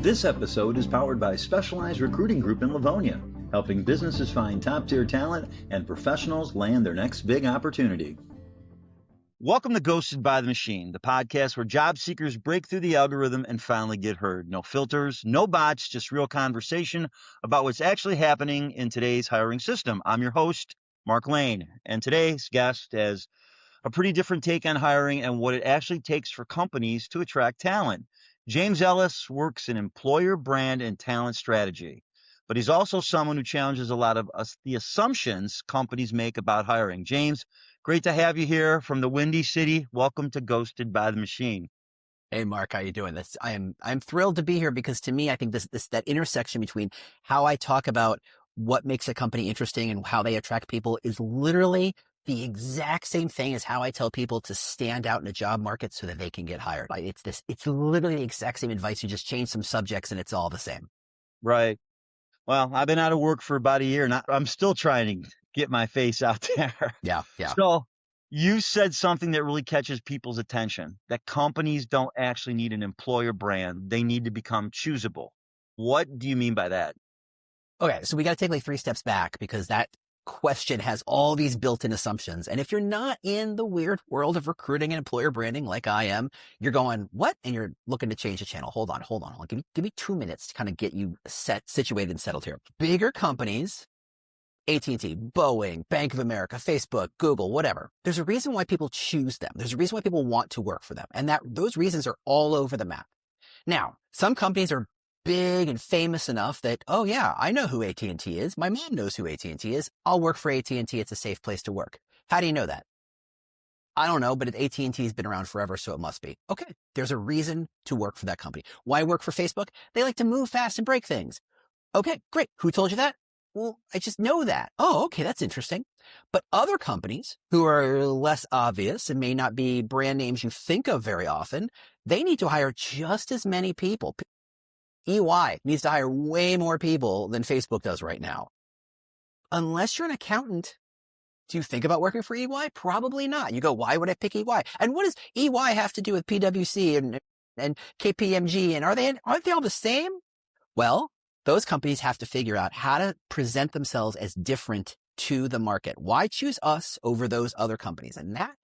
This episode is powered by Specialized Recruiting Group in Livonia, helping businesses find top-tier talent and professionals land their next big opportunity. Welcome to Ghosted by the Machine, the podcast where job seekers break through the algorithm and finally get heard. No filters, no bots, just real conversation about what's actually happening in today's hiring system. I'm your host, Mark Lane, and today's guest has a pretty different take on hiring and what it actually takes for companies to attract talent. James Ellis works in employer brand and talent strategy, but he's also someone who challenges a lot of the assumptions companies make about hiring. James, great to have you here from the Windy City. Welcome to Ghosted by the Machine. Hey, Mark, how you doing? I'm thrilled to be here because to me, I think that intersection between how I talk about what makes a company interesting and how they attract people is literally the exact same thing as how I tell people to stand out in a job market so that they can get hired. It's literally the exact same advice. You just change some subjects and it's all the same. Right. Well, I've been out of work for about a year and I'm still trying to get my face out there. Yeah. So you said something that really catches people's attention, that companies don't actually need an employer brand. They need to become choosable. What do you mean by that? Okay. So we got to take like 3 steps back because that question has all these built-in assumptions. And if you're not in the weird world of recruiting and employer branding like I am, you're going, what? And you're looking to change the channel. Hold on. Give me 2 minutes to kind of get you situated and settled here. Bigger companies, AT&T, Boeing, Bank of America, Facebook, Google, whatever. There's a reason why people choose them. There's a reason why people want to work for them. And those reasons are all over the map. Now, some companies are big and famous enough that, oh yeah, I know who AT&T is. My mom knows who AT&T is. I'll work for AT&T. It's a safe place to work. How do you know that? I don't know, but AT&T has been around forever, so it must be. Okay, there's a reason to work for that company. Why work for Facebook? They like to move fast and break things. Okay, great. Who told you that? Well, I just know that. Oh, okay, that's interesting. But other companies who are less obvious and may not be brand names you think of very often, they need to hire just as many people. EY needs to hire way more people than Facebook does right now. Unless you're an accountant, do you think about working for EY? Probably not. You go, why would I pick EY? And what does EY have to do with PwC and KPMG? And aren't they all the same? Well, those companies have to figure out how to present themselves as different to the market. Why choose us over those other companies? And that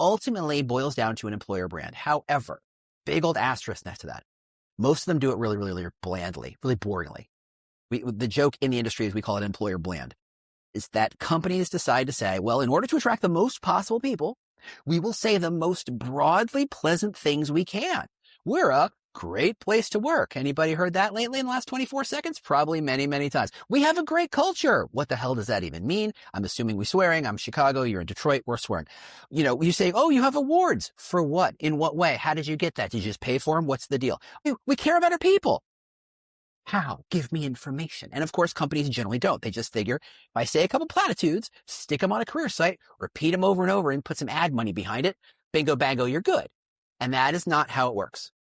ultimately boils down to an employer brand. However, big old asterisk next to that. Most of them do it really, really, really blandly, really boringly. The joke in the industry is we call it employer bland, is that companies decide to say, well, in order to attract the most possible people, we will say the most broadly pleasant things we can. We're a great place to work. Anybody heard that lately in the last 24 seconds? Probably many, many times. We have a great culture. What the hell does that even mean? I'm assuming we're swearing. I'm Chicago. You're in Detroit. We're swearing. You say, oh, you have awards. For what? In what way? How did you get that? Did you just pay for them? What's the deal? We care about our people. How? Give me information. And of course, companies generally don't. They just figure if I say a couple platitudes, stick them on a career site, repeat them over and over and put some ad money behind it. Bingo, bango, you're good. And that is not how it works.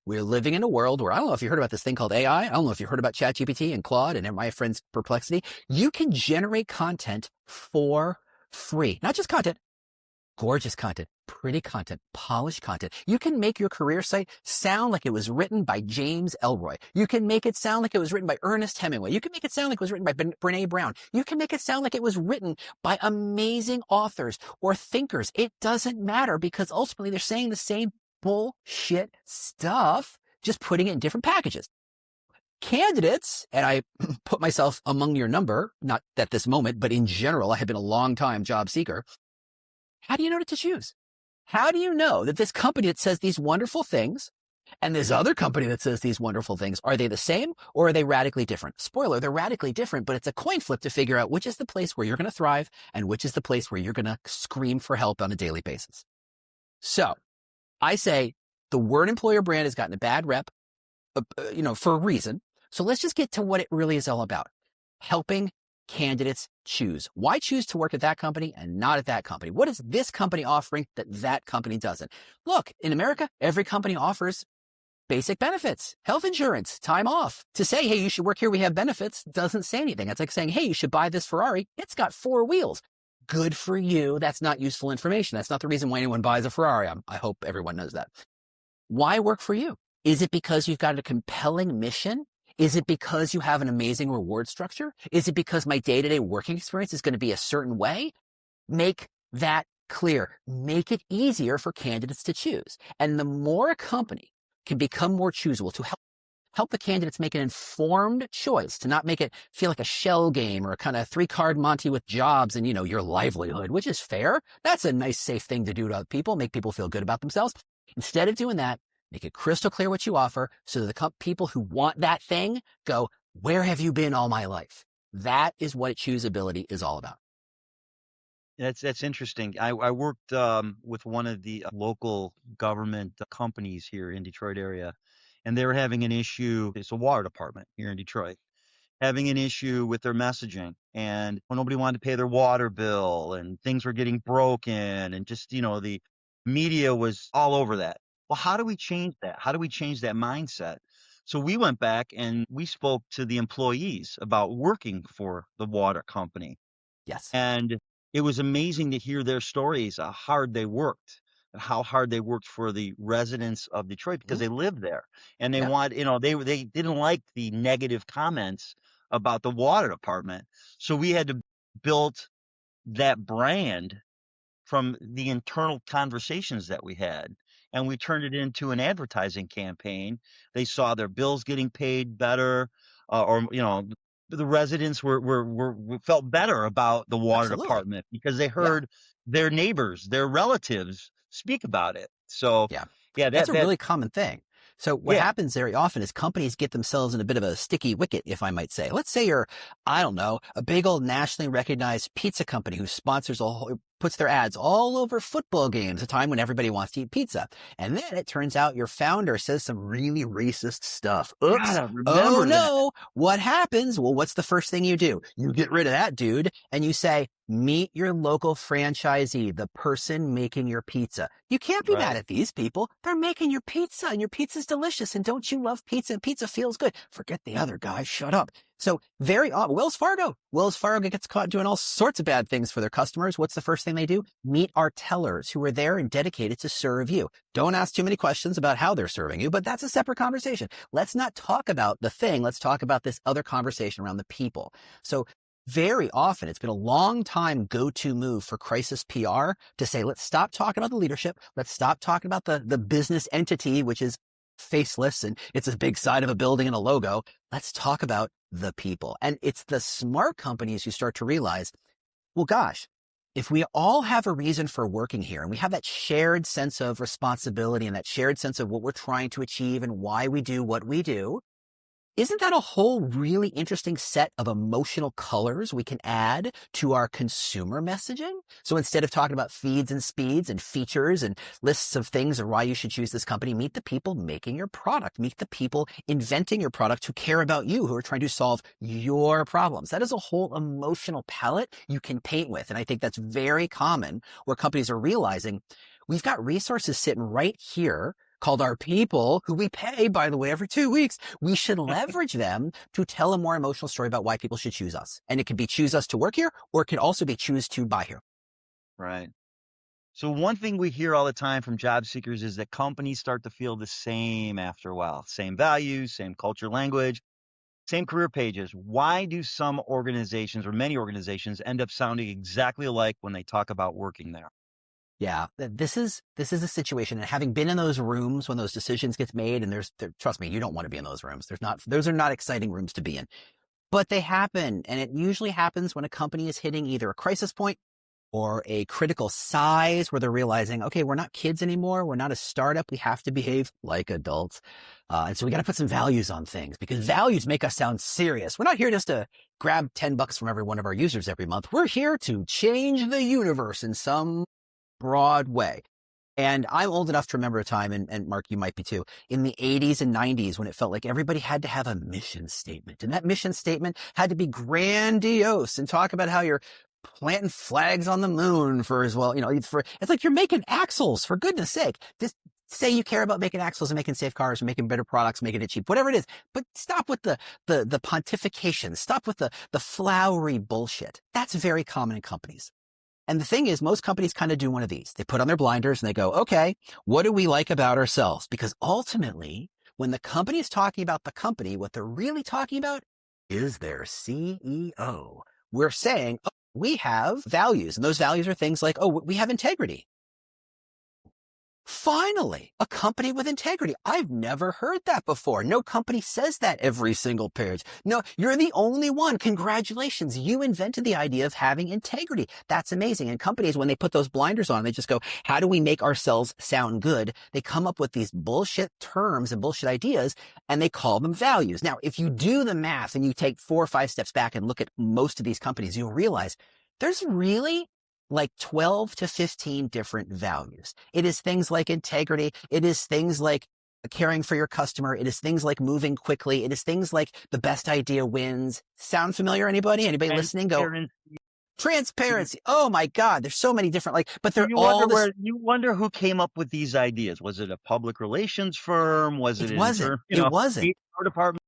We're living in a world where, I don't know if you heard about this thing called AI. I don't know if you heard about ChatGPT and Claude and my friend's Perplexity. You can generate content for free. Not just content, gorgeous content, pretty content, polished content. You can make your career site sound like it was written by James Ellroy. You can make it sound like it was written by Ernest Hemingway. You can make it sound like it was written by Brene Brown. You can make it sound like it was written by amazing authors or thinkers. It doesn't matter because ultimately they're saying the same bullshit stuff, just putting it in different packages. Candidates, and I put myself among your number, not at this moment, but in general, I have been a long time job seeker. How do you know what to choose? How do you know that this company that says these wonderful things and this other company that says these wonderful things, are they the same or are they radically different? Spoiler, they're radically different, but it's a coin flip to figure out which is the place where you're going to thrive and which is the place where you're going to scream for help on a daily basis. So I say the word employer brand has gotten a bad rep, for a reason. So let's just get to what it really is all about. Helping candidates choose. Why choose to work at that company and not at that company? What is this company offering that company doesn't? Look, in America, every company offers basic benefits, health insurance, time off. To say, hey, you should work here, we have benefits, doesn't say anything. It's like saying, hey, you should buy this Ferrari. It's got 4 wheels. Good for you. That's not useful information. That's not the reason why anyone buys a Ferrari. I hope everyone knows that. Why work for you? Is it because you've got a compelling mission? Is it because you have an amazing reward structure? Is it because my day-to-day working experience is going to be a certain way? Make that clear. Make it easier for candidates to choose. And the more a company can become more choosable to help the candidates make an informed choice, to not make it feel like a shell game or a kind of 3-card Monty with jobs and, your livelihood, which is fair. That's a nice, safe thing to do to other people, make people feel good about themselves. Instead of doing that, make it crystal clear what you offer so that the people who want that thing go, where have you been all my life? That is what choosability is all about. That's interesting. I worked with one of the local government companies here in Detroit area, and they were having an issue. It's a water department here in Detroit, having an issue with their messaging, and nobody wanted to pay their water bill, and things were getting broken, and just the media was all over that. Well, how do we change that? How do we change that mindset? So we went back and we spoke to the employees about working for the water company. Yes. And it was amazing to hear their stories, how hard they worked and how hard they worked for the residents of Detroit because they lived there. And they they didn't like the negative comments about the water department. So we had to build that brand from the internal conversations that we had. And we turned it into an advertising campaign. They saw their bills getting paid better, the residents were felt better about the water department because they heard their neighbors, their relatives speak about it. So that's a really common thing. So what happens very often is companies get themselves in a bit of a sticky wicket, if I might say. Let's say you're, I don't know, a big old nationally recognized pizza company who puts their ads all over football games, a time when everybody wants to eat pizza. And then it turns out your founder says some really racist stuff. Oops. Oh no. What happens? Well, what's the first thing you do? You get rid of that dude and you say, meet your local franchisee, the person making your pizza. You can't be mad at these people. They're making your pizza and your pizza's delicious. And don't you love pizza? And pizza feels good. Forget the other guy. Shut up. So very often, Wells Fargo gets caught doing all sorts of bad things for their customers. What's the first thing they do? Meet our tellers who are there and dedicated to serve you. Don't ask too many questions about how they're serving you, but that's a separate conversation. Let's not talk about the thing. Let's talk about this other conversation around the people. So very often, it's been a long time go-to move for crisis PR to say, let's stop talking about the leadership. Let's stop talking about the business entity, which is faceless and it's a big side of a building and a logo. Let's talk about the people. And it's the smart companies who start to realize, well, gosh, if we all have a reason for working here and we have that shared sense of responsibility and that shared sense of what we're trying to achieve and why we do what we do, isn't that a whole really interesting set of emotional colors we can add to our consumer messaging? So instead of talking about feeds and speeds and features and lists of things or why you should choose this company, meet the people making your product, meet the people inventing your product who care about you, who are trying to solve your problems. That is a whole emotional palette you can paint with. And I think that's very common where companies are realizing we've got resources sitting right here called our people, who we pay, by the way, every 2 weeks. We should leverage them to tell a more emotional story about why people should choose us. And it could be choose us to work here, or it could also be choose to buy here. Right. So one thing we hear all the time from job seekers is that companies start to feel the same after a while. Same values, same culture, language, same career pages. Why do some organizations or many organizations end up sounding exactly alike when they talk about working there? Yeah, this is a situation, and having been in those rooms when those decisions get made, and trust me, you don't want to be in those rooms. Those are not exciting rooms to be in, but they happen. And it usually happens when a company is hitting either a crisis point or a critical size where they're realizing, okay, we're not kids anymore. We're not a startup. We have to behave like adults. And so we got to put some values on things because values make us sound serious. We're not here just to grab $10 from every one of our users every month. We're here to change the universe in some broad way. And I'm old enough to remember a time, and Mark, you might be too, in the 80s and 90s when it felt like everybody had to have a mission statement. And that mission statement had to be grandiose and talk about how you're planting flags on the moon for as well. It's like you're making axles, for goodness sake. Just say you care about making axles and making safe cars and making better products, making it cheap, whatever it is. But stop with the pontification. Stop with the flowery bullshit. That's very common in companies. And the thing is, most companies kind of do one of these. They put on their blinders and they go, okay, what do we like about ourselves? Because ultimately, When the company is talking about the company, what they're really talking about is their CEO. We're saying, oh, we have values, and those values are things like, oh, we have integrity. Finally, a company with integrity. I've never heard that before. No company says that every single page. No, you're the only one. Congratulations. You invented the idea of having integrity. That's amazing. And companies, when they put those blinders on, they just go, how do we make ourselves sound good? They come up with these bullshit terms and bullshit ideas, and they call them values. Now, if you do the math and you take 4 or 5 steps back and look at most of these companies, you'll realize there's really like 12 to 15 different values. It is things like integrity. It is things like caring for your customer. It is things like moving quickly. It is things like the best idea wins. Sound familiar? Anybody listening? Go. Transparency. Oh my God. There's so many different, but they're you wonder who came up with these ideas. Was it a public relations firm? It wasn't. HR department?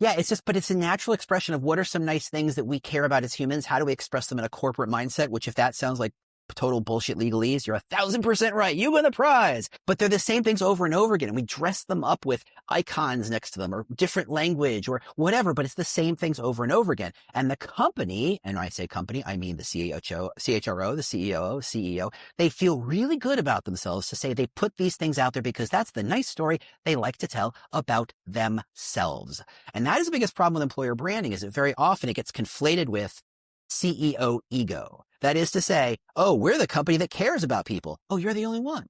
Yeah, but it's a natural expression of what are some nice things that we care about as humans? How do we express them in a corporate mindset? Which, if that sounds like total bullshit legalese, you're 1,000% right. You win the prize. But they're the same things over and over again. And we dress them up with icons next to them or different language or whatever, but it's the same things over and over again. And the company, and when I say company, I mean the CHRO, the CEO, they feel really good about themselves to say they put these things out there because that's the nice story they like to tell about themselves. And that is the biggest problem with employer branding, is that very often it gets conflated with CEO ego. That is to say, oh, we're the company that cares about people. Oh, you're the only one.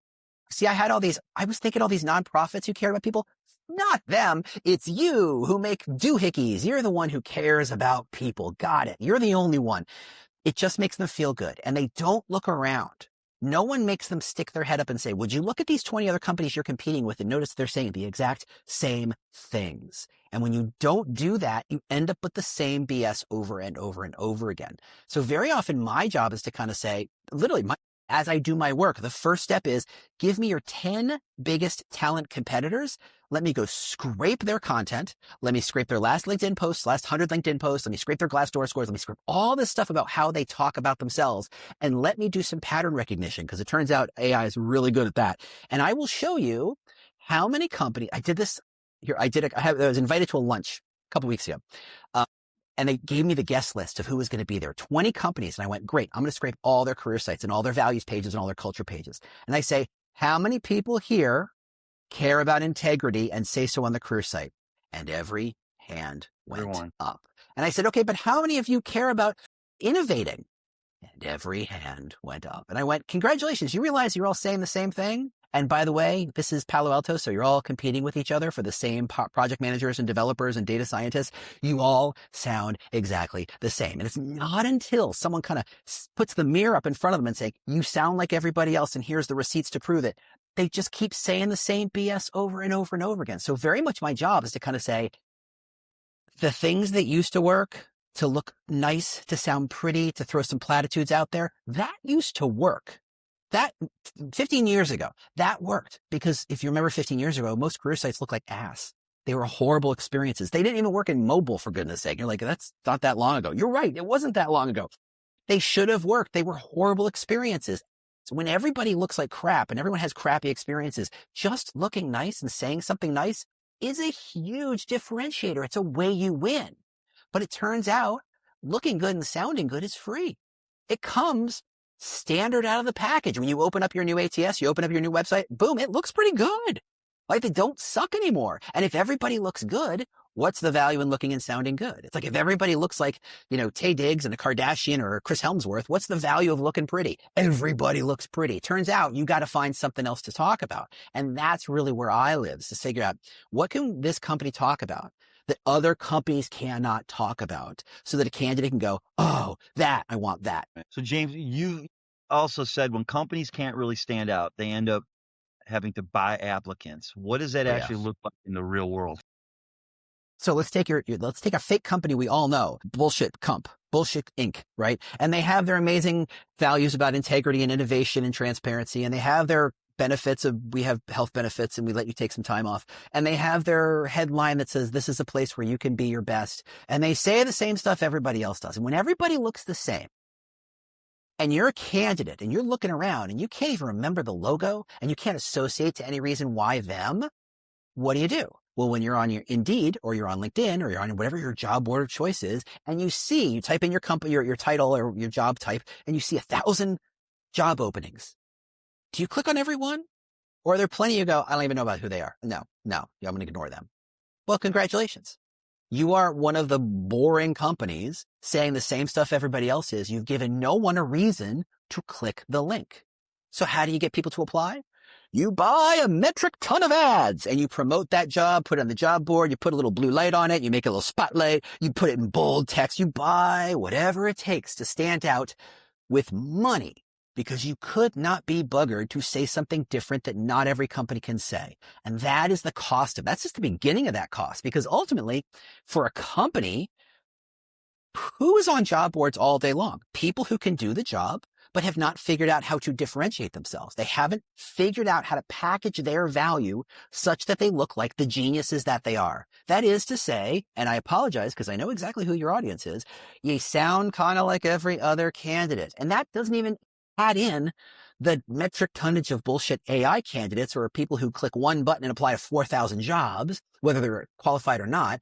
See, I was thinking all these nonprofits who care about people. Not them. It's you who make doohickeys. You're the one who cares about people. Got it. You're the only one. It just makes them feel good. And they don't look around. No one makes them stick their head up and say, would you look at these 20 other companies you're competing with and notice they're saying the exact same things? And when you don't do that, you end up with the same BS over and over and over again. So very often my job is to kind of say, literally, as I do my work, the first step is give me your 10 biggest talent competitors. Let me go scrape their content. Let me scrape their last LinkedIn posts, last 100 LinkedIn posts. Let me scrape their Glassdoor scores. Let me scrape all this stuff about how they talk about themselves. And let me do some pattern recognition, because it turns out AI is really good at that. And I will show you how many companies, I did this here. I was invited to a lunch a couple weeks ago. And they gave me the guest list of who was going to be there, 20 companies. And I went, great, I'm going to scrape all their career sites and all their values pages and all their culture pages. And I say, how many people here care about integrity and say so on the career site? And every hand went up. And I said, okay, but how many of you care about innovating? And every hand went up. And I went, congratulations. You realize you're all saying the same thing? And by the way, this is Palo Alto, so you're all competing with each other for the same project managers and developers and data scientists. You all sound exactly the same. And it's not until someone kind of puts the mirror up in front of them and say, you sound like everybody else, and here's the receipts to prove it. They just keep saying the same BS over and over and over again. So very much my job is to kind of say, the things that used to work, to look nice, to sound pretty, to throw some platitudes out there, that used to work. That 15 years ago, that worked, because if you remember 15 years ago, most career sites looked like ass. They were horrible experiences. They didn't even work in mobile, for goodness sake. You're like, that's not that long ago. You're right. It wasn't that long ago. They should have worked. They were horrible experiences. So when everybody looks like crap and everyone has crappy experiences, just looking nice and saying something nice is a huge differentiator. It's a way you win. But it turns out looking good and sounding good is free. It comes standard out of the package. When you open up your new ATS, you open up your new website, boom, it looks pretty good. Like, they don't suck anymore. And if everybody looks good, what's the value in looking and sounding good? It's like, if everybody looks like, Taye Diggs and a Kardashian or Chris Helmsworth, what's the value of looking pretty? Everybody looks pretty. Turns out you got to find something else to talk about. And that's really where I live, is to figure out, what can this company talk about that other companies cannot talk about, so that a candidate can go, oh, I want that. So James, you also said when companies can't really stand out, they end up having to buy applicants. What does that actually look like in the real world? So let's take a fake company we all know, Bullshit Inc., right? And they have their amazing values about integrity and innovation and transparency, and they have their benefits of, we have health benefits and we let you take some time off. And they have their headline that says, this is a place where you can be your best. And they say the same stuff everybody else does. And when everybody looks the same, and you're a candidate and you're looking around and you can't even remember the logo and you can't associate to any reason why them, what do? Well, when you're on your Indeed or you're on LinkedIn or you're on whatever your job board of choice is, and you type in your company, your title or your job type, and you see 1,000 job openings. Do you click on every one? Or are there plenty you go, I don't even know about who they are? No, I'm going to ignore them. Well, congratulations. You are one of the boring companies saying the same stuff everybody else is. You've given no one a reason to click the link. So how do you get people to apply? You buy a metric ton of ads and you promote that job, put it on the job board, you put a little blue light on it, you make a little spotlight, you put it in bold text, you buy whatever it takes to stand out with money because you could not be buggered to say something different that not every company can say. And that is the cost of, that's just the beginning of that cost, because ultimately for a company, who is on job boards all day long? People who can do the job, but have not figured out how to differentiate themselves. They haven't figured out how to package their value such that they look like the geniuses that they are. That is to say, and I apologize because I know exactly who your audience is, you sound kind of like every other candidate. And that doesn't even add in the metric tonnage of bullshit AI candidates or people who click one button and apply to 4,000 jobs, whether they're qualified or not.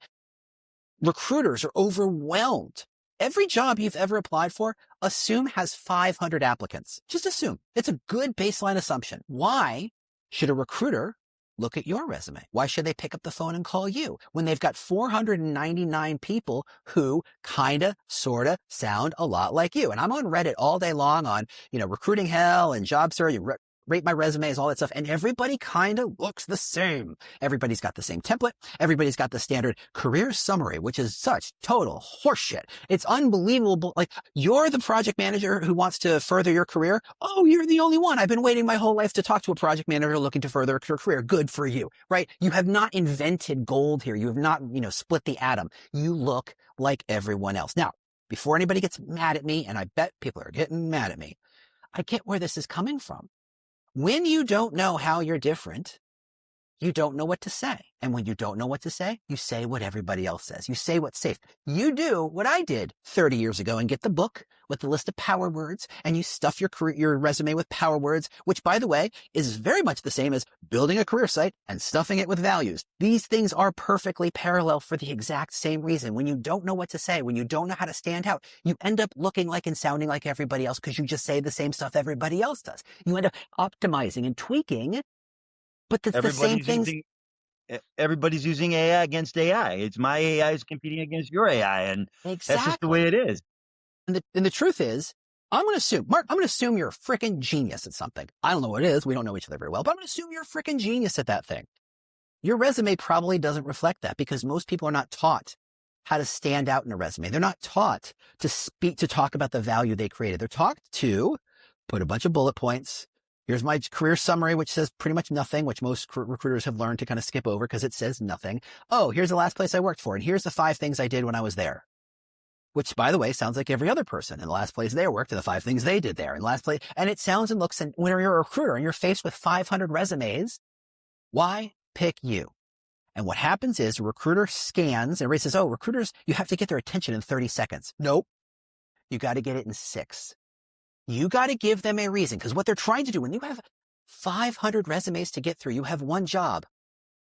Recruiters are overwhelmed. Every job you've ever applied for, assume has 500 applicants. Just assume. It's a good baseline assumption. Why should a recruiter look at your resume? Why should they pick up the phone and call you when they've got 499 people who kinda, sorta sound a lot like you? And I'm on Reddit all day long on, recruiting hell and job search, rate my resumes, all that stuff. And everybody kind of looks the same. Everybody's got the same template. Everybody's got the standard career summary, which is such total horseshit. It's unbelievable. Like, you're the project manager who wants to further your career. Oh, you're the only one. I've been waiting my whole life to talk to a project manager looking to further your career. Good for you, right? You have not invented gold here. You have not, split the atom. You look like everyone else. Now, before anybody gets mad at me, and I bet people are getting mad at me, I get where this is coming from. When you don't know how you're different, you don't know what to say. And when you don't know what to say, you say what everybody else says. You say what's safe. You do what I did 30 years ago and get the book with the list of power words, and you stuff your resume with power words, which, by the way, is very much the same as building a career site and stuffing it with values. These things are perfectly parallel for the exact same reason. When you don't know what to say, when you don't know how to stand out, you end up looking like and sounding like everybody else because you just say the same stuff everybody else does. You end up optimizing and tweaking, but that's the same things. Everybody's using AI against AI. It's my AI is competing against your AI, and That's just the way it is. And the truth is, I'm going to assume, Mark, I'm going to assume you're a freaking genius at something. I don't know what it is. We don't know each other very well, but I'm going to assume you're a freaking genius at that thing. Your resume probably doesn't reflect that because most people are not taught how to stand out in a resume. They're not taught to talk about the value they created. They're taught to put a bunch of bullet points. Here's my career summary, which says pretty much nothing, which most recruiters have learned to kind of skip over because it says nothing. Oh, here's the last place I worked for, and here's the 5 things I did when I was there. Which, by the way, sounds like every other person. In the last place they worked, and the 5 things they did there. In the last place, and it sounds and looks, and when you're a recruiter and you're faced with 500 resumes, why pick you? And what happens is a recruiter scans, and everybody says, oh, recruiters, you have to get their attention in 30 seconds. Nope. You got to get it in 6. You got to give them a reason, because what they're trying to do, when you have 500 resumes to get through, you have one job.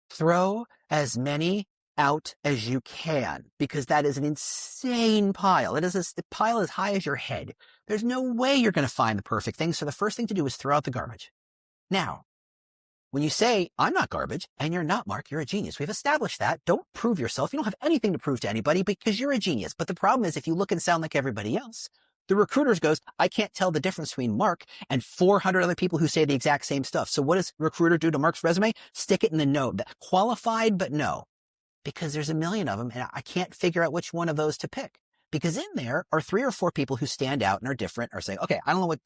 Throw as many out as you can, because that is an insane pile. It is a pile as high as your head. There's no way you're going to find the perfect thing. So the first thing to do is throw out the garbage. Now, when you say, I'm not garbage, and you're not, Mark, you're a genius. We've established that. Don't prove yourself. You don't have anything to prove to anybody because you're a genius. But the problem is if you look and sound like everybody else, the recruiters goes, I can't tell the difference between Mark and 400 other people who say the exact same stuff. So what does recruiter do to Mark's resume? Stick it in the no. Qualified, but no. Because there's a million of them, and I can't figure out which one of those to pick. Because in there are 3 or 4 people who stand out and are different, are saying, okay, I don't know what,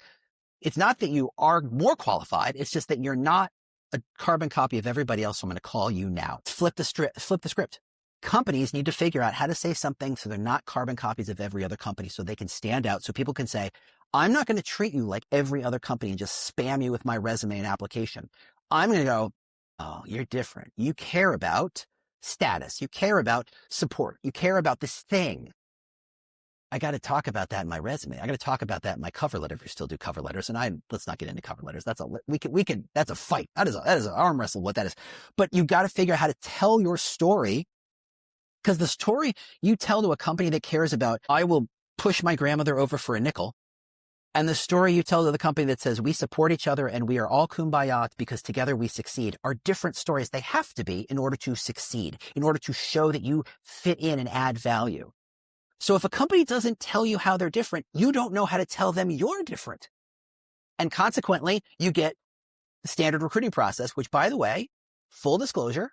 it's not that you are more qualified. It's just that you're not a carbon copy of everybody else. So I'm going to call you now. Flip the script. Companies need to figure out how to say something so they're not carbon copies of every other company, so they can stand out, so people can say, I'm not going to treat you like every other company and just spam you with my resume and application. I'm going to go, oh, you're different. You care about status. You care about support. You care about this thing. I got to talk about that in my resume. I got to talk about that in my cover letter if you still do cover letters. And let's not get into cover letters. That's that's a fight. That is an arm wrestle, what that is. But you've got to figure out how to tell your story, because the story you tell to a company that cares about, I will push my grandmother over for a nickel, and the story you tell to the company that says we support each other and we are all kumbaya because together we succeed are different stories. They have to be in order to succeed, in order to show that you fit in and add value. So if a company doesn't tell you how they're different, you don't know how to tell them you're different. And consequently, you get the standard recruiting process, which, by the way, full disclosure,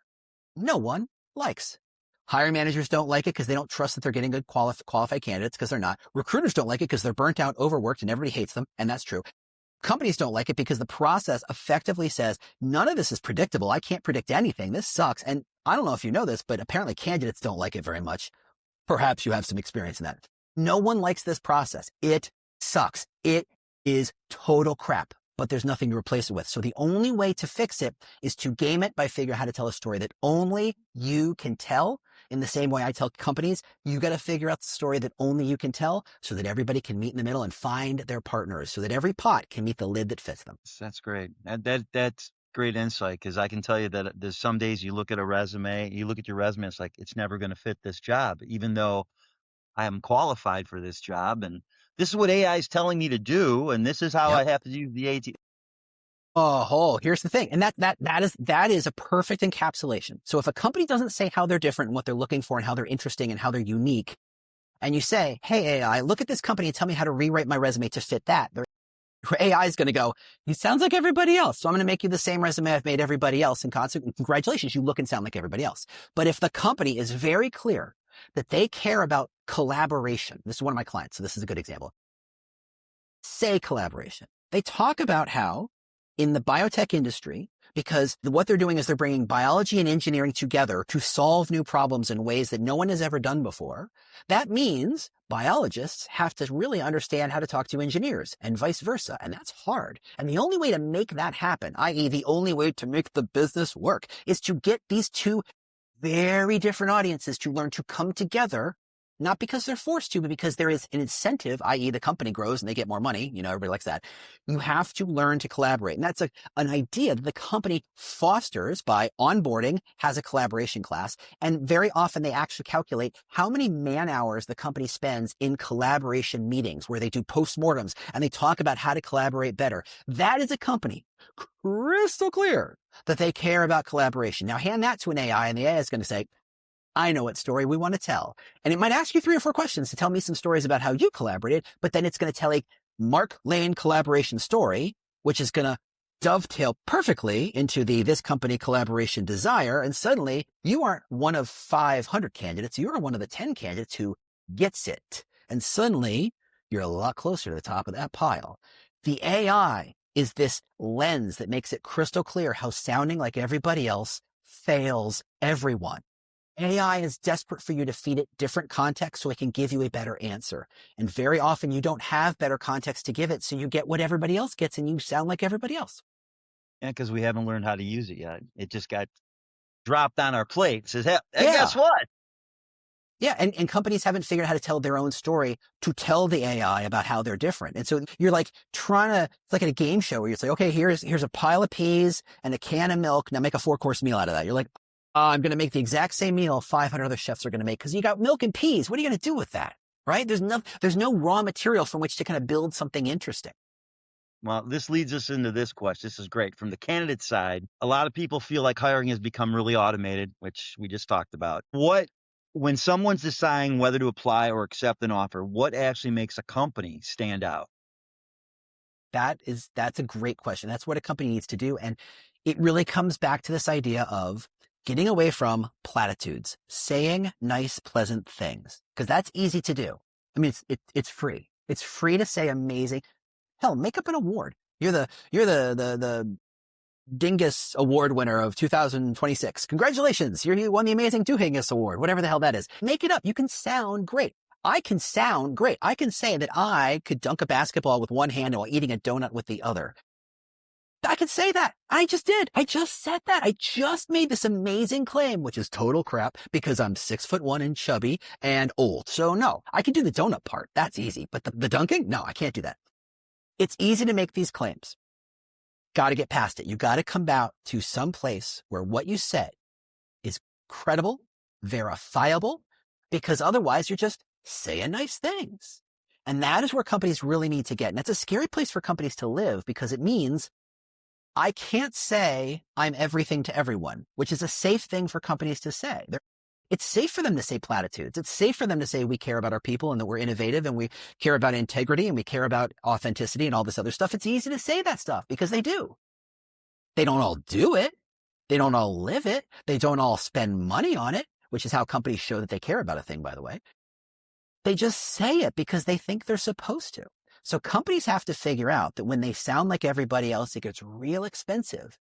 no one likes. Hiring managers don't like it because they don't trust that they're getting good qualified candidates, because they're not. Recruiters don't like it because they're burnt out, overworked, and everybody hates them. And that's true. Companies don't like it because the process effectively says, none of this is predictable. I can't predict anything. This sucks. And I don't know if you know this, but apparently candidates don't like it very much. Perhaps you have some experience in that. No one likes this process. It sucks. It is total crap, but there's nothing to replace it with. So the only way to fix it is to game it by figuring out how to tell a story that only you can tell. In the same way I tell companies, you got to figure out the story that only you can tell so that everybody can meet in the middle and find their partners, so that every pot can meet the lid that fits them. That's great. That's great insight, because I can tell you that there's some days you look at your resume, it's like, it's never going to fit this job, even though I am qualified for this job. And this is what AI is telling me to do. And this is how I have to use the AT. Oh, here's the thing. And that is a perfect encapsulation. So if a company doesn't say how they're different and what they're looking for and how they're interesting and how they're unique, and you say, hey, AI, look at this company and tell me how to rewrite my resume to fit that, AI is going to go, you sound like everybody else. So I'm going to make you the same resume I've made everybody else. And congratulations, you look and sound like everybody else. But if the company is very clear that they care about collaboration, this is one of my clients, so this is a good example. Say collaboration. They talk about how in the biotech industry, because what they're doing is they're bringing biology and engineering together to solve new problems in ways that no one has ever done before. That means biologists have to really understand how to talk to engineers and vice versa. And that's hard. And the only way to make that happen, i.e. the only way to make the business work, is to get these two very different audiences to learn to come together, not because they're forced to, but because there is an incentive, i.e. the company grows and they get more money. You know, everybody likes that. You have to learn to collaborate. And that's an idea that the company fosters by onboarding, has a collaboration class. And very often they actually calculate how many man hours the company spends in collaboration meetings where they do postmortems and they talk about how to collaborate better. That is a company crystal clear that they care about collaboration. Now hand that to an AI and the AI is going to say, I know what story we want to tell. And it might ask you 3 or 4 questions to tell me some stories about how you collaborated, but then it's going to tell a Mark Lane collaboration story, which is going to dovetail perfectly into this company collaboration desire. And suddenly you aren't one of 500 candidates. You're one of the 10 candidates who gets it. And suddenly you're a lot closer to the top of that pile. The AI is this lens that makes it crystal clear how sounding like everybody else fails everyone. AI is desperate for you to feed it different context so it can give you a better answer. And very often you don't have better context to give it, so you get what everybody else gets and you sound like everybody else. Yeah, because we haven't learned how to use it yet. It just got dropped on our plate. It says, hey, guess what? Yeah, and companies haven't figured out how to tell their own story to tell the AI about how they're different. And so you're like it's like at a game show where you're like, okay, here's a pile of peas and a can of milk. Now make a 4-course meal out of that. You're like, I'm going to make the exact same meal 500 other chefs are going to make because you got milk and peas. What are you going to do with that? Right? There's no raw material from which to kind of build something interesting. Well, this leads us into this question. This is great. From the candidate side, a lot of people feel like hiring has become really automated, which we just talked about. When someone's deciding whether to apply or accept an offer, what actually makes a company stand out? That's a great question. That's what a company needs to do. And it really comes back to this idea of getting away from platitudes, saying nice, pleasant things, because that's easy to do. I mean, it's free. It's free to say amazing. Hell, make up an award. You're the Dingus Award winner of 2026. Congratulations. You won the Amazing Dingus Award, whatever the hell that is. Make it up. You can sound great. I can sound great. I can say that I could dunk a basketball with one hand while eating a donut with the other. I could say that. I just did. I just said that. I just made this amazing claim, which is total crap because I'm 6'1" and chubby and old. So no, I can do the donut part. That's easy. But the dunking? No, I can't do that. It's easy to make these claims. Got to get past it. You got to come out to some place where what you said is credible, verifiable, because otherwise you're just saying nice things. And that is where companies really need to get. And that's a scary place for companies to live because it means I can't say I'm everything to everyone, which is a safe thing for companies to say. It's safe for them to say platitudes. It's safe for them to say we care about our people and that we're innovative and we care about integrity and we care about authenticity and all this other stuff. It's easy to say that stuff because they do. They don't all do it. They don't all live it. They don't all spend money on it, which is how companies show that they care about a thing, by the way. They just say it because they think they're supposed to. So companies have to figure out that when they sound like everybody else, it gets real expensive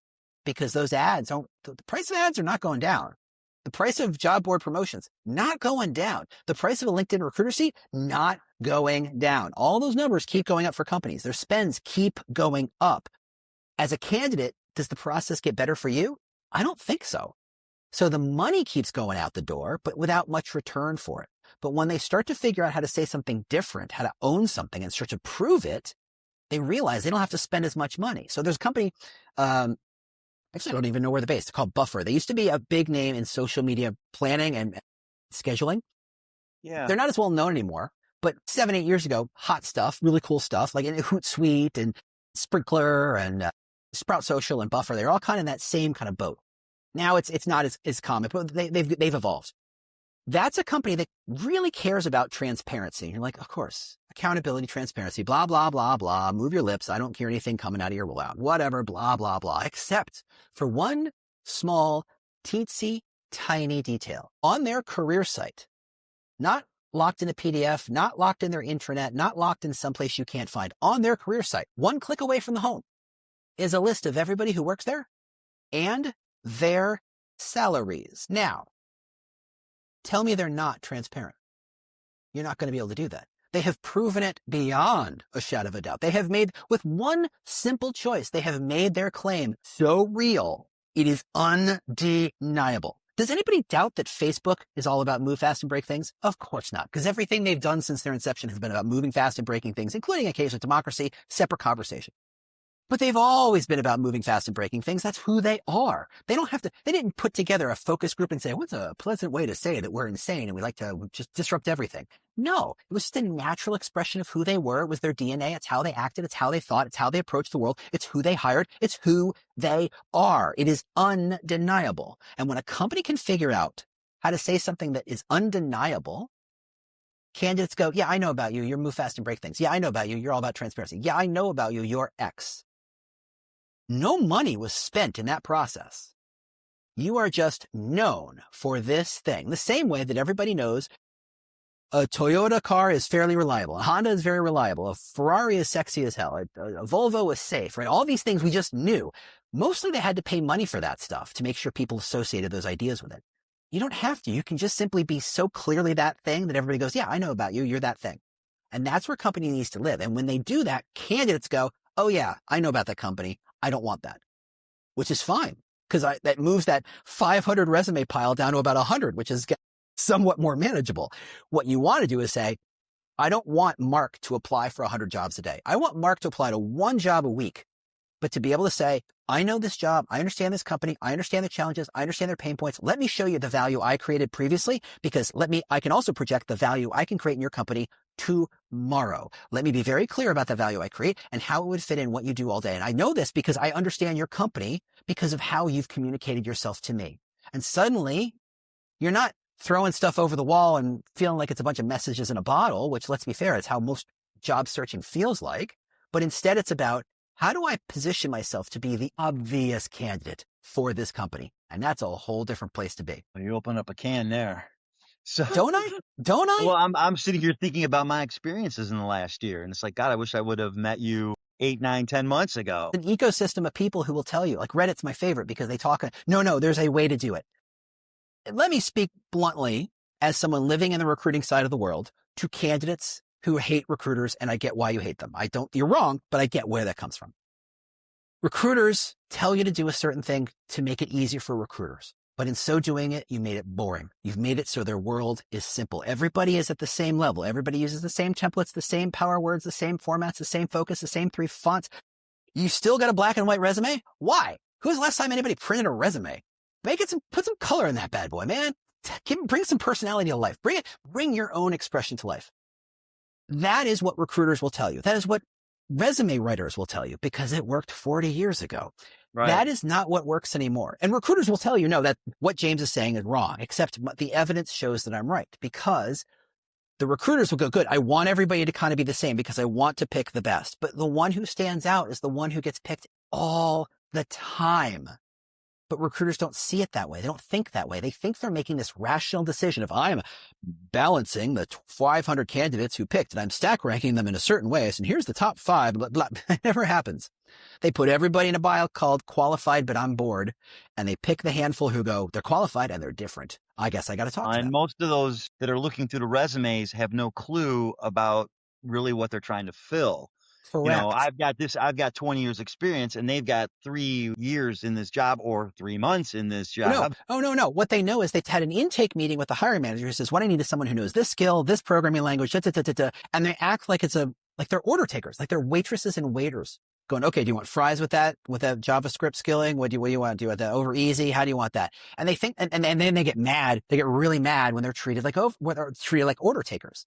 because those ads the price of ads are not going down. The price of job board promotions, not going down. The price of a LinkedIn recruiter seat, not going down. All those numbers keep going up for companies. Their spends keep going up. As a candidate, does the process get better for you? I don't think so. So the money keeps going out the door, but without much return for it. But when they start to figure out how to say something different, how to own something and start to prove it, they realize they don't have to spend as much money. So there's a company, actually, I don't even know where they're based. They're called Buffer. They used to be a big name in social media planning and scheduling. Yeah. They're not as well known anymore, but 7-8 years ago, hot stuff, really cool stuff like Hootsuite and Sprinkler and Sprout Social and Buffer. They're all kind of in that same kind of boat. Now it's not as common, but they've evolved. That's a company that really cares about transparency. You're like, of course, accountability, transparency, blah, blah, blah, blah. Move your lips. I don't hear anything coming out of your mouth. Whatever, blah, blah, blah. Except for one small, teensy, tiny detail on their career site, not locked in a PDF, not locked in their intranet, not locked in someplace you can't find. On their career site, one click away from the home, is a list of everybody who works there and their salaries. Now, tell me they're not transparent. You're not going to be able to do that. They have proven it beyond a shadow of a doubt. They have made, with one simple choice, they have made their claim so real, it is undeniable. Does anybody doubt that Facebook is all about move fast and break things? Of course not, because everything they've done since their inception has been about moving fast and breaking things, including occasional democracy, separate conversation. But they've always been about moving fast and breaking things. That's who they are. They didn't put together a focus group and say, what's a pleasant way to say that we're insane and we like to just disrupt everything. No, it was just a natural expression of who they were. It was their DNA. It's how they acted. It's how they thought. It's how they approached the world. It's who they hired. It's who they are. It is undeniable. And when a company can figure out how to say something that is undeniable, candidates go, yeah, I know about you. You're move fast and break things. Yeah, I know about you. You're all about transparency. Yeah, I know about you. You're X. No money was spent in that process. You are just known for this thing. The same way that everybody knows a Toyota car is fairly reliable. A Honda is very reliable. A Ferrari is sexy as hell. A Volvo is safe, right? All these things we just knew. Mostly they had to pay money for that stuff to make sure people associated those ideas with it. You don't have to. You can just simply be so clearly that thing that everybody goes, yeah, I know about you. You're that thing. And that's where a company needs to live. And when they do that, candidates go, oh yeah, I know about that company. I don't want that, which is fine because that moves that 500 resume pile down to about 100, which is somewhat more manageable. What you want to do is say, I don't want Mark to apply for 100 jobs a day. I want Mark to apply to one job a week, but to be able to say, I know this job. I understand this company. I understand the challenges. I understand their pain points. Let me show you the value I created previously because I can also project the value I can create in your company tomorrow. Let me be very clear about the value I create and how it would fit in what you do all day. And I know this because I understand your company because of how you've communicated yourself to me. And suddenly you're not throwing stuff over the wall and feeling like it's a bunch of messages in a bottle, which let's be fair, it's how most job searching feels like. But instead it's about how do I position myself to be the obvious candidate for this company? And that's a whole different place to be. You open up a can there. So, Don't I? Well, I'm sitting here thinking about my experiences in the last year. And it's like, God, I wish I would have met you 8, 9, 10 months ago. An ecosystem of people who will tell you, like Reddit's my favorite because they talk, no, there's a way to do it. Let me speak bluntly as someone living in the recruiting side of the world to candidates who hate recruiters. And I get why you hate them. You're wrong, but I get where that comes from. Recruiters tell you to do a certain thing to make it easier for recruiters. But in so doing it, you made it boring. You've made it so their world is simple. Everybody is at the same level. Everybody uses the same templates, the same power words, the same formats, the same focus, the same 3 fonts. You still got a black and white resume? Why? Who's the last time anybody printed a resume? Put some color in that bad boy, man. Bring some personality to life. Bring your own expression to life. That is what recruiters will tell you. That is what resume writers will tell you, because it worked 40 years ago. Right. That is not what works anymore. And recruiters will tell you, no, that what James is saying is wrong, except the evidence shows that I'm right, because the recruiters will go, good, I want everybody to kind of be the same because I want to pick the best. But the one who stands out is the one who gets picked all the time. But recruiters don't see it that way. They don't think that way. They think they're making this rational decision of, I'm balancing the 500 candidates who picked and I'm stack ranking them in a certain way. And here's the top 5, blah, blah. It never happens. They put everybody in a pile called qualified, but I'm bored. And they pick the handful who go, they're qualified and they're different. I guess I got to talk to them. And most of those that are looking through the resumes have no clue about really what they're trying to fill. Correct. You know, I've got 20 years experience and they've got 3 years in this job or 3 months in this job. No. What they know is they've had an intake meeting with the hiring manager who says, what I need is someone who knows this skill, this programming language, and they act like like they're order takers, like they're waitresses and waiters going, okay, do you want fries with that JavaScript skilling? What do you want? Do you want that over easy? How do you want that? And they think, and then they get mad. They get really mad when they're treated like order takers.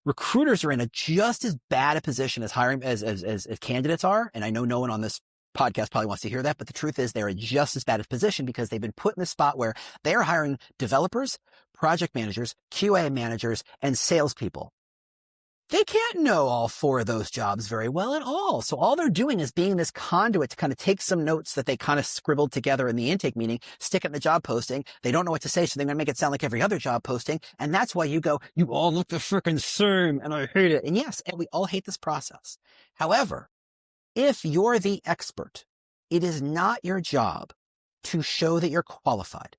Recruiters are in a just as bad a position as candidates are. And I know no one on this podcast probably wants to hear that, but the truth is they're in just as bad a position because they've been put in a spot where they are hiring developers, project managers, QA managers, and salespeople. They can't know all 4 of those jobs very well at all. So all they're doing is being this conduit to kind of take some notes that they kind of scribbled together in the intake meeting, stick it in the job posting. They don't know what to say, so they're going to make it sound like every other job posting. And that's why you go, you all look the freaking same, and I hate it. And yes, and we all hate this process. However, if you're the expert, it is not your job to show that you're qualified.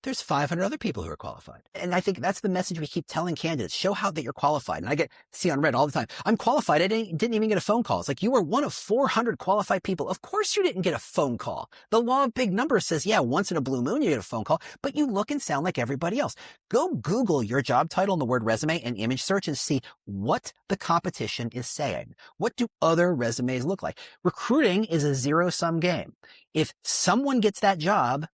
There's 500 other people who are qualified. And I think that's the message we keep telling candidates. Show how that you're qualified. And I see on Reddit all the time, I'm qualified. I didn't even get a phone call. It's like, you were one of 400 qualified people. Of course you didn't get a phone call. The law of big numbers says, yeah, once in a blue moon you get a phone call, but you look and sound like everybody else. Go Google your job title and the word resume and image search and see what the competition is saying. What do other resumes look like? Recruiting is a zero-sum game. If someone gets that job,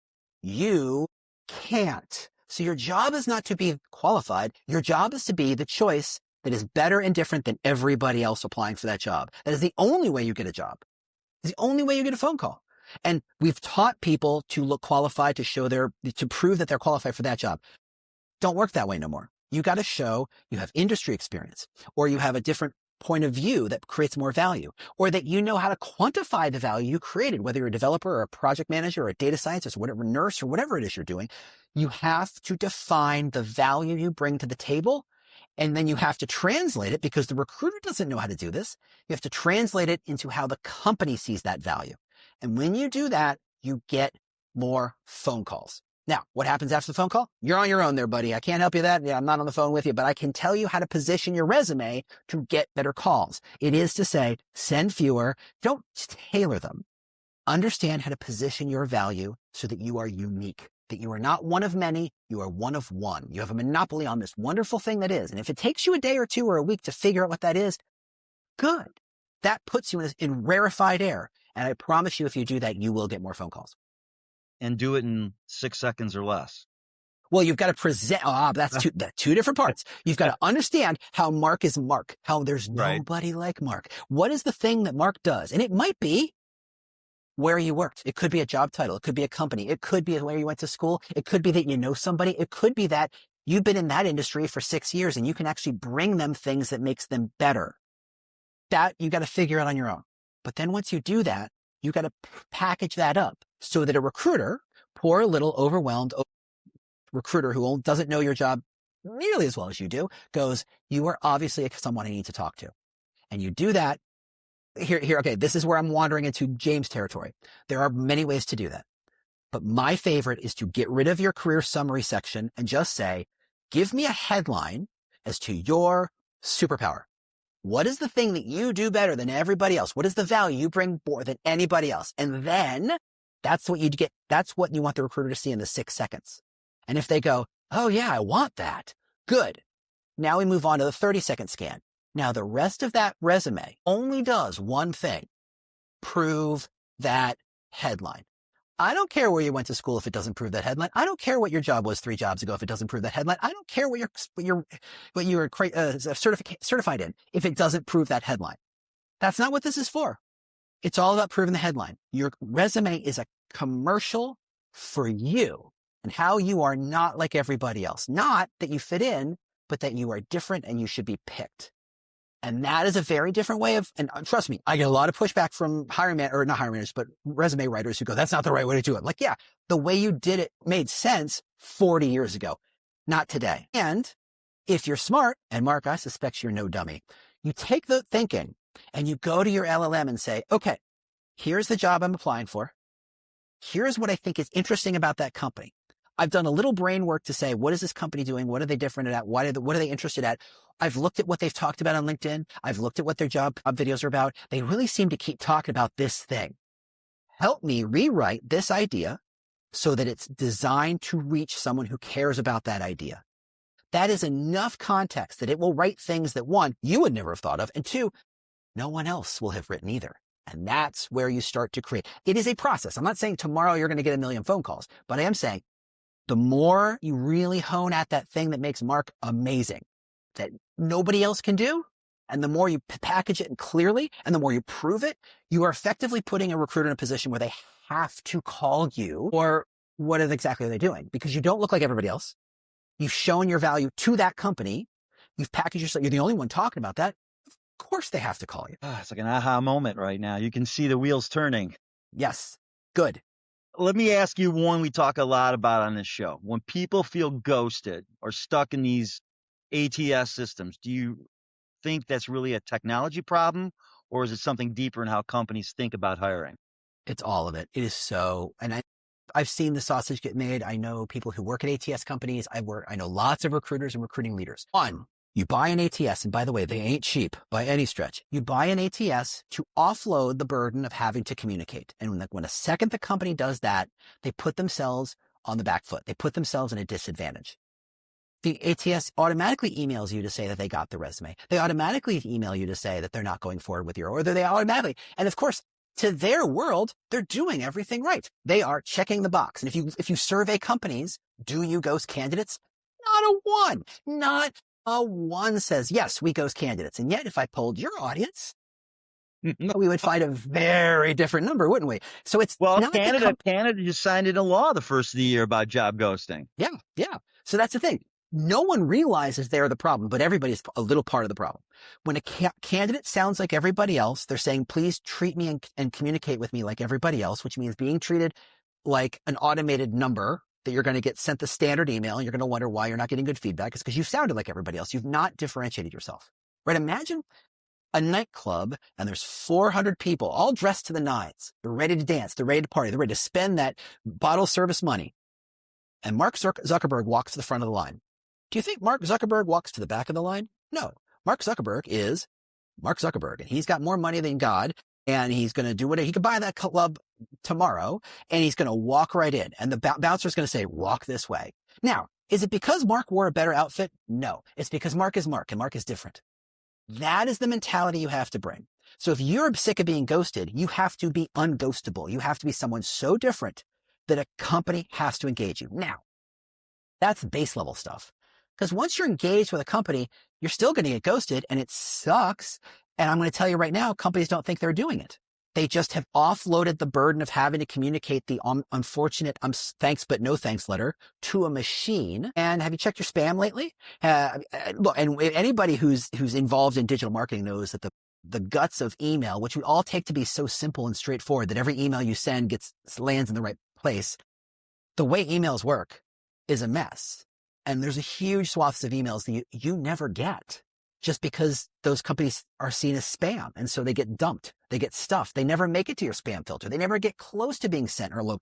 you can't. So your job is not to be qualified. Your job is to be the choice that is better and different than everybody else applying for that job. That is the only way you get a job. It's the only way you get a phone call. And we've taught people to look qualified, to prove that they're qualified for that job. Don't work that way no more. You got to show you have industry experience, or you have a different point of view that creates more value, or that you know how to quantify the value you created, whether you're a developer or a project manager or a data scientist or whatever, nurse or whatever it is you're doing. You have to define the value you bring to the table, and then you have to translate it, because the recruiter doesn't know how to do this. You have to translate it into how the company sees that value. And when you do that, you get more phone calls. Now, what happens after the phone call? You're on your own there, buddy. I can't help you that. Yeah, I'm not on the phone with you, but I can tell you how to position your resume to get better calls. It is to say, send fewer, don't tailor them. Understand how to position your value so that you are unique, that you are not one of many, you are one of one. You have a monopoly on this wonderful thing that is. And if it takes you a day or 2 or a week to figure out what that is, good. That puts you in rarefied air. And I promise you, if you do that, you will get more phone calls. And do it in 6 seconds or less. Well, you've got to present. That's two different parts. You've got to understand how Mark is Mark, how there's nobody like Mark. What is the thing that Mark does? And it might be where you worked. It could be a job title. It could be a company. It could be where you went to school. It could be that you know somebody. It could be that you've been in that industry for 6 years and you can actually bring them things that makes them better. That you got to figure out on your own. But then once you do that, you got to package that up so that a recruiter, poor little overwhelmed recruiter who doesn't know your job nearly as well as you do, goes, you are obviously someone I need to talk to. And you do that. Okay, this is where I'm wandering into James territory. There are many ways to do that. But my favorite is to get rid of your career summary section and just say, give me a headline as to your superpower. What is the thing that you do better than everybody else? What is the value you bring more than anybody else? And then that's what you get. That's what you want the recruiter to see in the 6 seconds. And if they go, oh yeah, I want that. Good. Now we move on to the 30-second scan. Now the rest of that resume only does one thing: prove that headline. I don't care where you went to school if it doesn't prove that headline. I don't care what your job was 3 jobs ago if it doesn't prove that headline. I don't care what you're certified in if it doesn't prove that headline. That's not what this is for. It's all about proving the headline. Your resume is a commercial for you and how you are not like everybody else. Not that you fit in, but that you are different and you should be picked. And that is a very different way of, and trust me, I get a lot of pushback from not hiring managers, but resume writers who go, that's not the right way to do it. Like, yeah, the way you did it made sense 40 years ago, not today. And if you're smart, and Mark, I suspect you're no dummy, you take the thinking and you go to your LLM and say, okay, here's the job I'm applying for. Here's what I think is interesting about that company. I've done a little brain work to say, what is this company doing? What are they different at? What are they interested at? I've looked at what they've talked about on LinkedIn. I've looked at what their job videos are about. They really seem to keep talking about this thing. Help me rewrite this idea so that it's designed to reach someone who cares about that idea. That is enough context that it will write things that, 1, you would never have thought of, and 2, no one else will have written either. And that's where you start to create. It is a process. I'm not saying tomorrow you're going to get 1 million phone calls, but I am saying the more you really hone at that thing that makes Mark amazing, that nobody else can do, and the more you package it clearly, and the more you prove it, you are effectively putting a recruiter in a position where they have to call you. Or what exactly are they doing? Because you don't look like everybody else. You've shown your value to that company. You've packaged yourself. You're the only one talking about that. Of course they have to call you. It's like an aha moment right now. You can see the wheels turning. Yes. Good. Let me ask you one we talk a lot about on this show. When people feel ghosted or stuck in these ATS systems, do you think that's really a technology problem, or is it something deeper in how companies think about hiring? It's all of it. It is so, and I've seen the sausage get made. I know people who work at ATS companies. I know lots of recruiters and recruiting leaders. 1, you buy an ATS, and by the way, they ain't cheap by any stretch. You buy an ATS to offload the burden of having to communicate. And when a second the company does that, they put themselves on the back foot. They put themselves in a disadvantage. The ATS automatically emails you to say that they got the resume. They automatically email you to say that they're not going forward with your order. They automatically, and of course, to their world, they're doing everything right. They are checking the box. And if you survey companies, do you ghost candidates? Not a one says, yes, we ghost candidates. And yet, if I polled your audience, we would find a very different number, wouldn't we? So it's not Canada just signed into law the first of the year about job ghosting. Yeah. So that's the thing. No one realizes they're the problem, but everybody's a little part of the problem. When a candidate sounds like everybody else, they're saying, please treat me and communicate with me like everybody else, which means being treated like an automated number that you're going to get sent the standard email, and you're going to wonder why you're not getting good feedback. It's because you've sounded like everybody else. You've not differentiated yourself, right? Imagine a nightclub and there's 400 people all dressed to the nines. They're ready to dance. They're ready to party. They're ready to spend that bottle service money. And Mark Zuckerberg walks to the front of the line. Do you think Mark Zuckerberg walks to the back of the line? No. Mark Zuckerberg is Mark Zuckerberg, and he's got more money than God, and he's going to do whatever. He could buy that club tomorrow, and he's going to walk right in, and the bouncer's going to say, walk this way. Now, is it because Mark wore a better outfit? No. It's because Mark is Mark, and Mark is different. That is the mentality you have to bring. So if you're sick of being ghosted, you have to be unghostable. You have to be someone so different that a company has to engage you. Now, that's base level stuff. Because once you're engaged with a company, you're still going to get ghosted, and it sucks. And I'm going to tell you right now, companies don't think they're doing it. They just have offloaded the burden of having to communicate the unfortunate thanks but no thanks letter to a machine. And have you checked your spam lately? Look, and anybody who's involved in digital marketing knows that the guts of email, which we all take to be so simple and straightforward that every email you send lands in the right place. The way emails work is a mess. And there's a huge swaths of emails that you never get just because those companies are seen as spam. And so they get dumped. They get stuffed. They never make it to your spam filter. They never get close to being sent or low.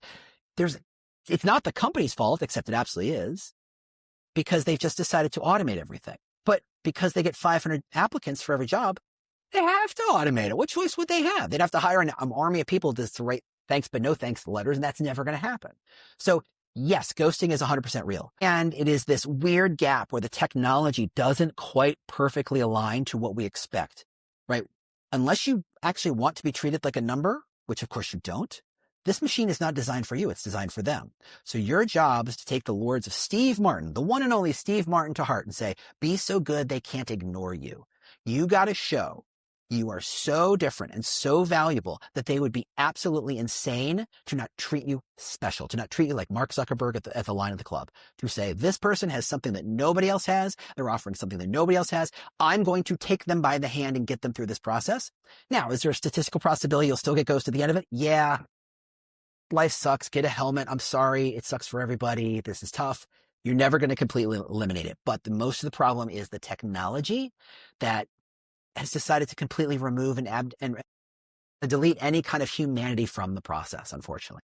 It's not the company's fault, except it absolutely is, because they've just decided to automate everything. But because they get 500 applicants for every job, They have to automate it. What choice would they have? They'd have to hire an army of people to write thanks but no thanks letters, and that's never going to happen. So yes, ghosting is 100% real. And it is this weird gap where the technology doesn't quite perfectly align to what we expect, right? Unless you actually want to be treated like a number, which of course you don't, this machine is not designed for you. It's designed for them. So your job is to take the words of Steve Martin, the one and only Steve Martin, to heart and say, be so good they can't ignore you. You got to show you are so different and so valuable that they would be absolutely insane to not treat you special, to not treat you like Mark Zuckerberg at the line of the club, to say, this person has something that nobody else has. They're offering something that nobody else has. I'm going to take them by the hand and get them through this process. Now, is there a statistical possibility you'll still get ghosted at the end of it? Yeah. Life sucks. Get a helmet. I'm sorry. It sucks for everybody. This is tough. You're never going to completely eliminate it. But most of the problem is the technology that has decided to completely remove and delete any kind of humanity from the process, unfortunately.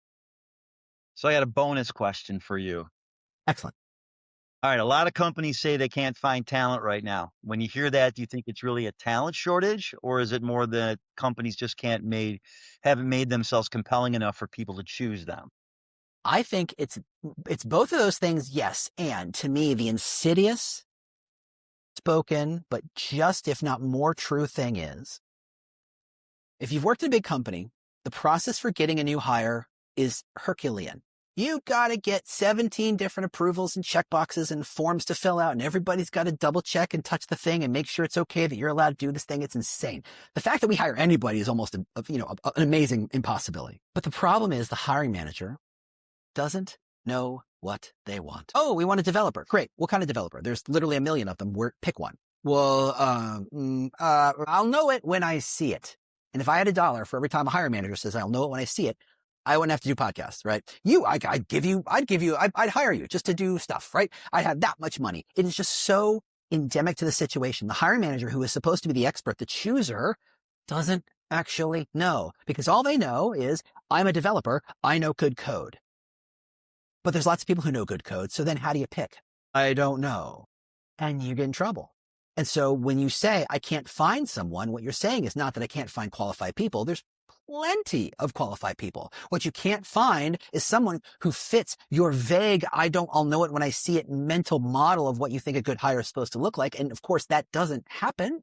So I got a bonus question for you. Excellent. All right. A lot of companies say they can't find talent right now. When you hear that, do you think it's really a talent shortage, or is it more that companies just haven't made themselves compelling enough for people to choose them? I think it's both of those things. Yes. And to me, the insidious spoken, but just if not more true thing is, if you've worked in a big company, the process for getting a new hire is Herculean. You got to get 17 different approvals and checkboxes and forms to fill out, and everybody's got to double check and touch the thing and make sure it's okay that you're allowed to do this thing. It's insane. The fact that we hire anybody is almost an amazing impossibility. But the problem is the hiring manager doesn't know what they want. Oh, we want a developer. Great. What kind of developer? There's literally a million of them. Pick one. Well, I'll know it when I see it. And if I had $1 for every time a hiring manager says, I'll know it when I see it, I wouldn't have to do podcasts, right? I'd hire you just to do stuff, right? I'd have that much money. It is just so endemic to the situation. The hiring manager, who is supposed to be the expert, the chooser, doesn't actually know, because all they know is, I'm a developer. I know good code. But there's lots of people who know good code. So then how do you pick? I don't know. And you get in trouble. And so when you say, I can't find someone, what you're saying is not that I can't find qualified people. There's plenty of qualified people. What you can't find is someone who fits your vague, I'll know it when I see it mental model of what you think a good hire is supposed to look like. And of course that doesn't happen.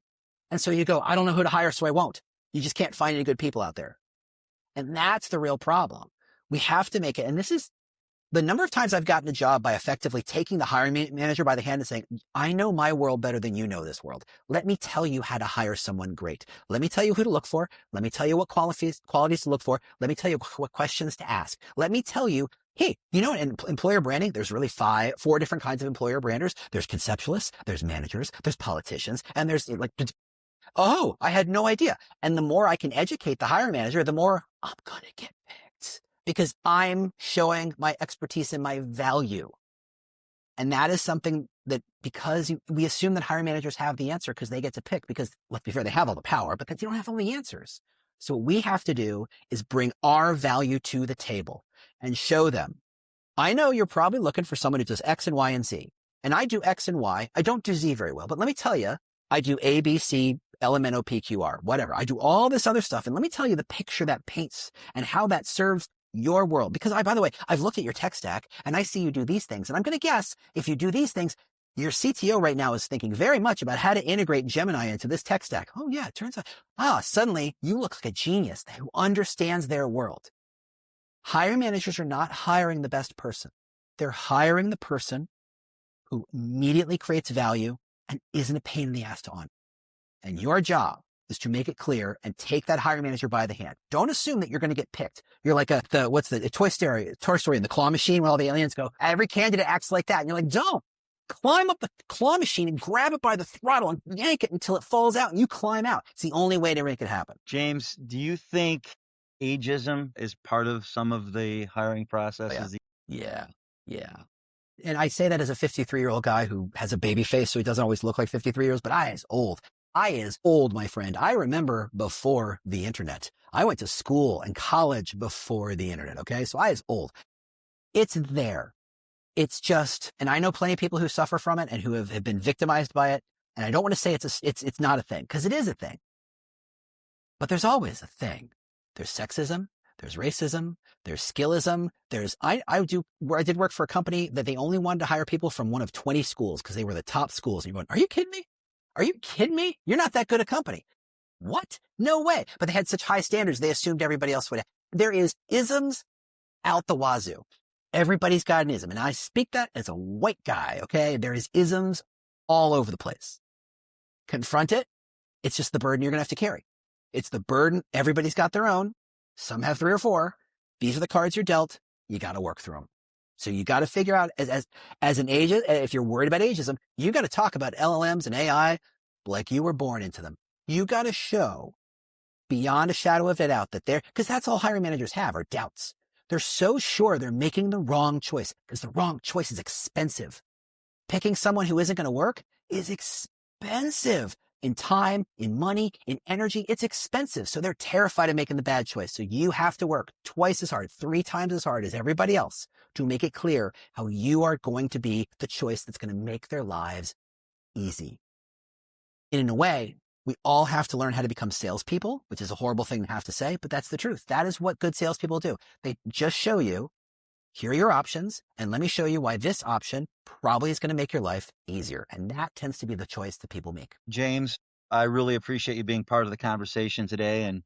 And so you go, I don't know who to hire, so I won't. You just can't find any good people out there. And that's the real problem. We have to make it. And this is the number of times I've gotten a job by effectively taking the hiring manager by the hand and saying, I know my world better than you know this world. Let me tell you how to hire someone great. Let me tell you who to look for. Let me tell you what qualities to look for. Let me tell you what questions to ask. Let me tell you, hey, in employer branding, there's really 4 different kinds of employer branders. There's conceptualists, there's managers, there's politicians, and there's oh, I had no idea. And the more I can educate the hiring manager, the more I'm going to get picked, because I'm showing my expertise and my value. And that is something that, because we assume that hiring managers have the answer because they get to pick, because let's be fair, they have all the power, but they don't have all the answers. So what we have to do is bring our value to the table and show them, I know you're probably looking for someone who does X and Y and Z. And I do X and Y. I don't do Z very well, but let me tell you, I do A, B, C, LMNO, PQR, whatever. I do all this other stuff. And let me tell you the picture that paints and how that serves your world. Because by the way, I've looked at your tech stack and I see you do these things. And I'm going to guess if you do these things, your CTO right now is thinking very much about how to integrate Gemini into this tech stack. Oh yeah, it turns out, suddenly you look like a genius who understands their world. Hiring managers are not hiring the best person. They're hiring the person who immediately creates value and isn't a pain in the ass to on. And your job is to make it clear and take that hiring manager by the hand. Don't assume that you're going to get picked. You're like the Toy Story in the claw machine where all the aliens go, every candidate acts like that. And you're like, don't. Climb up the claw machine and grab it by the throttle and yank it until it falls out and you climb out. It's the only way to make it happen. James, do you think ageism is part of some of the hiring processes? Yeah. And I say that as a 53-year-old guy who has a baby face, so he doesn't always look like 53 years, but I is old. I is old, my friend. I remember before the internet. I went to school and college before the internet, okay? So I is old. It's there. It's just, and I know plenty of people who suffer from it and who have been victimized by it. And I don't want to say it's not a thing, because it is a thing. But there's always a thing. There's sexism, there's racism, there's skillism. I did work for a company that they only wanted to hire people from one of 20 schools because they were the top schools. And you're going, are you kidding me? Are you kidding me? You're not that good a company. What? No way. But they had such high standards, they assumed everybody else would. There is isms out the wazoo. Everybody's got an ism. And I speak that as a white guy, okay? There is isms all over the place. Confront it. It's just the burden you're going to have to carry. It's the burden. Everybody's got their own. Some have 3 or 4. These are the cards you're dealt. You got to work through them. So you got to figure out as an agent, if you're worried about ageism, you got to talk about LLMs and AI like you were born into them. You got to show beyond a shadow of a doubt that because that's all hiring managers have are doubts. They're so sure they're making the wrong choice because the wrong choice is expensive. Picking someone who isn't going to work is expensive in time, in money, in energy. It's expensive. So they're terrified of making the bad choice. So you have to work twice as hard, 3 times as hard as everybody else to make it clear how you are going to be the choice that's going to make their lives easy. And in a way, we all have to learn how to become salespeople, which is a horrible thing to have to say, but that's the truth. That is what good salespeople do. They just show you, here are your options, and let me show you why this option probably is going to make your life easier. And that tends to be the choice that people make. James, I really appreciate you being part of the conversation today. And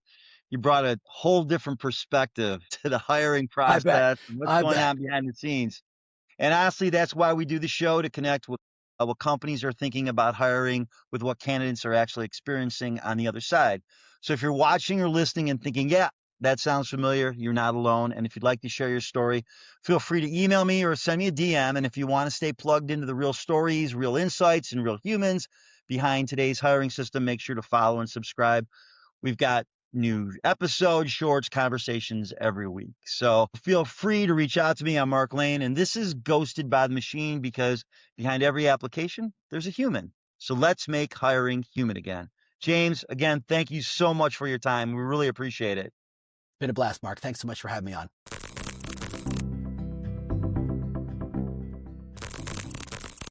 you brought a whole different perspective to the hiring process and what's going on behind the scenes. And honestly, that's why we do the show, to connect with what companies are thinking about hiring with what candidates are actually experiencing on the other side. So if you're watching or listening and thinking, yeah, that sounds familiar, you're not alone. And if you'd like to share your story, feel free to email me or send me a DM. And if you want to stay plugged into the real stories, real insights, and real humans behind today's hiring system, make sure to follow and subscribe. We've got new episodes, shorts, conversations every week. So feel free to reach out to me. I'm Mark Lane, and this is Ghosted by the Machine, because behind every application, there's a human. So let's make hiring human again. James, again, thank you so much for your time. We really appreciate it. Been a blast, Mark. Thanks so much for having me on.